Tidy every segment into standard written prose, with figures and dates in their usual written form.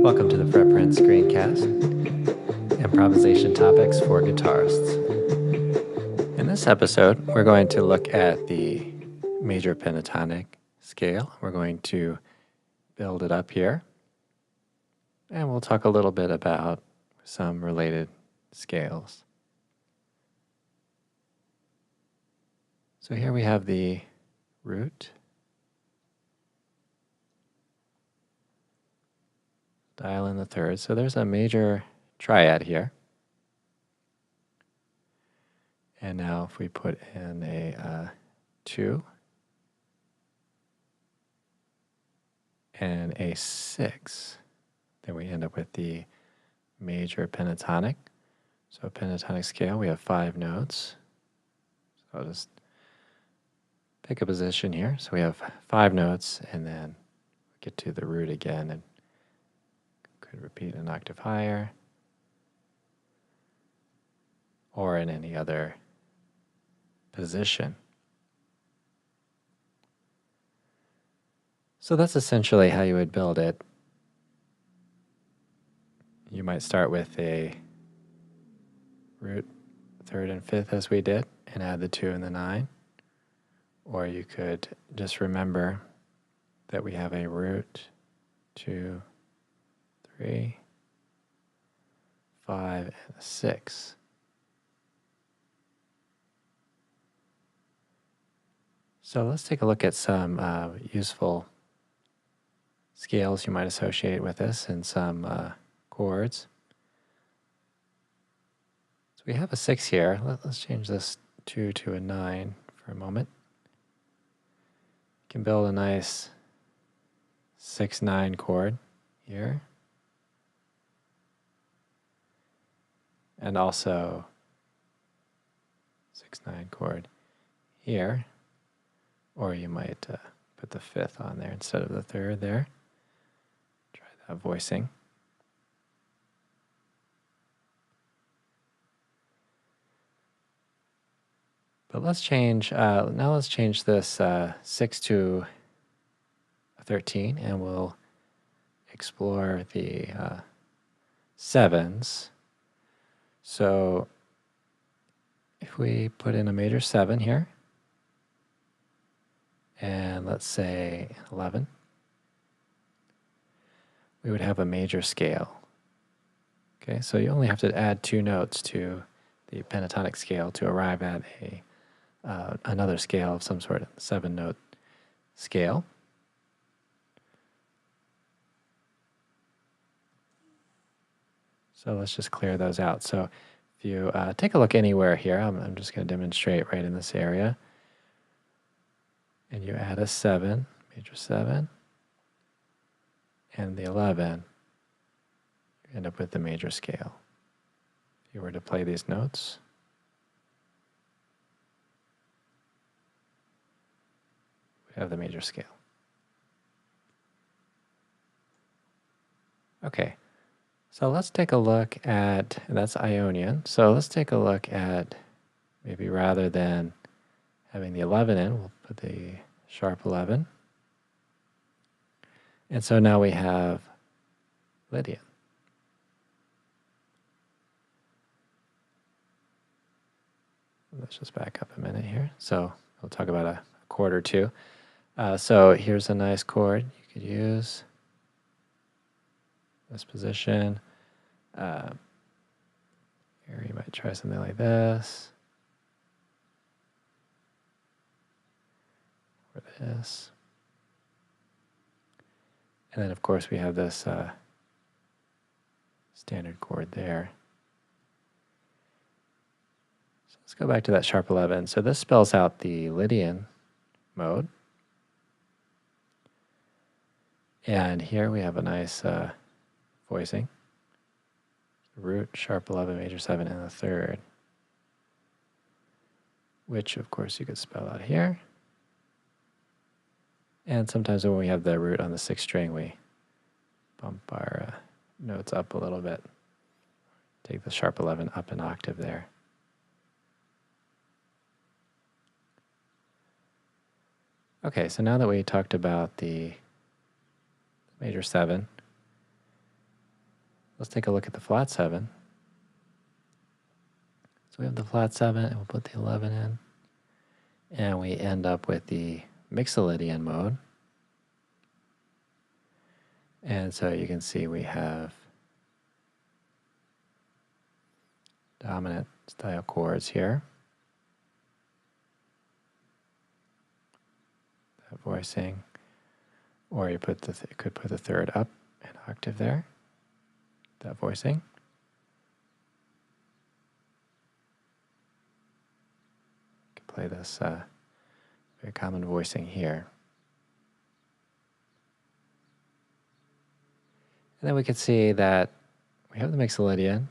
Welcome to the Fretprints Screencast, improvisation topics for guitarists. In this episode, we're going to look at the major pentatonic scale. We're going to build it up here, and we'll talk a little bit about some related scales. So here we have the root, dial in the third. So there's a major triad here. And now if we put in a 2 and a 6, then we end up with the major pentatonic. So pentatonic scale, we have 5 notes. So I'll just pick a position here. So we have 5 notes, and then get to the root again, and could repeat an octave higher, or in any other position. So that's essentially how you would build it. You might start with a root, third and fifth as we did, and add the 2 and the 9. Or you could just remember that we have a root, 2, 3, 5, and a 6. So let's take a look at some useful scales you might associate with this and some chords. So we have a 6 here. Let's change this 2 to a 9 for a moment. You can build a nice 6-9 chord here. And also 6-9 chord here. Or you might put the 5th on there instead of the 3rd there. Try that voicing. But let's change, now let's change this 6 to a 13, and we'll explore the 7s. So if we put in a major 7 here, and let's say 11, we would have a major scale. Okay, so you only have to add 2 notes to the pentatonic scale to arrive at another scale of some sort, 7-note scale. So let's just clear those out. So if you take a look anywhere here, I'm just going to demonstrate right in this area. And you add a 7, major 7, and the 11, you end up with the major scale. If you were to play these notes, we have the major scale. Okay, so let's take a look at, and that's Ionian, so let's take a look at, maybe rather than having the 11 in, we'll put the sharp 11. And so now we have Lydian. Let's just back up a minute here. So we'll talk about a chord or two. So here's a nice chord you could use. This position. Here you might try something like this. Or this. And then of course we have this standard chord there. So let's go back to that sharp 11. So this spells out the Lydian mode. And here we have a nice voicing. Root, sharp 11, major 7, and the 3rd. Which of course you could spell out here. And sometimes when we have the root on the 6th string, we bump our notes up a little bit. Take the sharp 11 up an octave there. Okay, so now that we talked about the major 7, Let's take a look at the flat 7. So we have the flat 7, and we'll put the 11 in. And we end up with the Mixolydian mode. And so you can see we have dominant style chords here. That voicing. Or you could put the third up an octave there. That voicing. You can play this very common voicing here. And then we can see that we have the Mixolydian.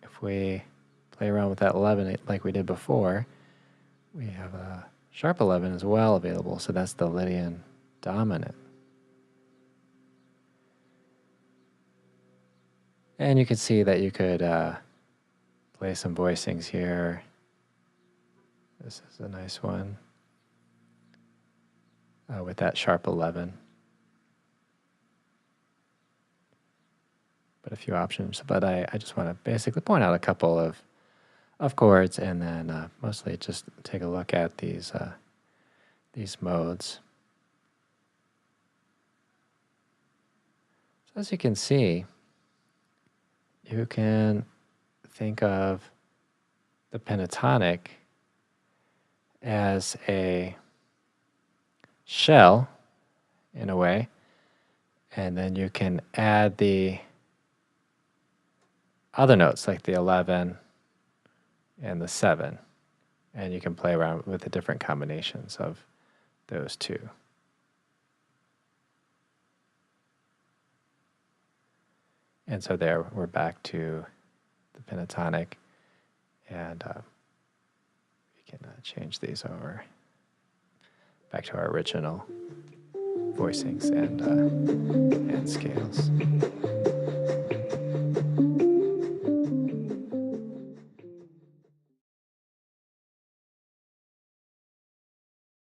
If we play around with that 11 like we did before, we have a sharp 11 as well available, so that's the Lydian dominant. And you can see that you could play some voicings here. This is a nice one with that sharp 11. But a few options. But I just want to basically point out a couple of chords, and then mostly just take a look at these modes. So as you can see, you can think of the pentatonic as a shell, in a way, and then you can add the other notes like the 11 and the 7, and you can play around with the different combinations of those two. And so there we're back to the pentatonic, and we can change these over back to our original voicings and scales.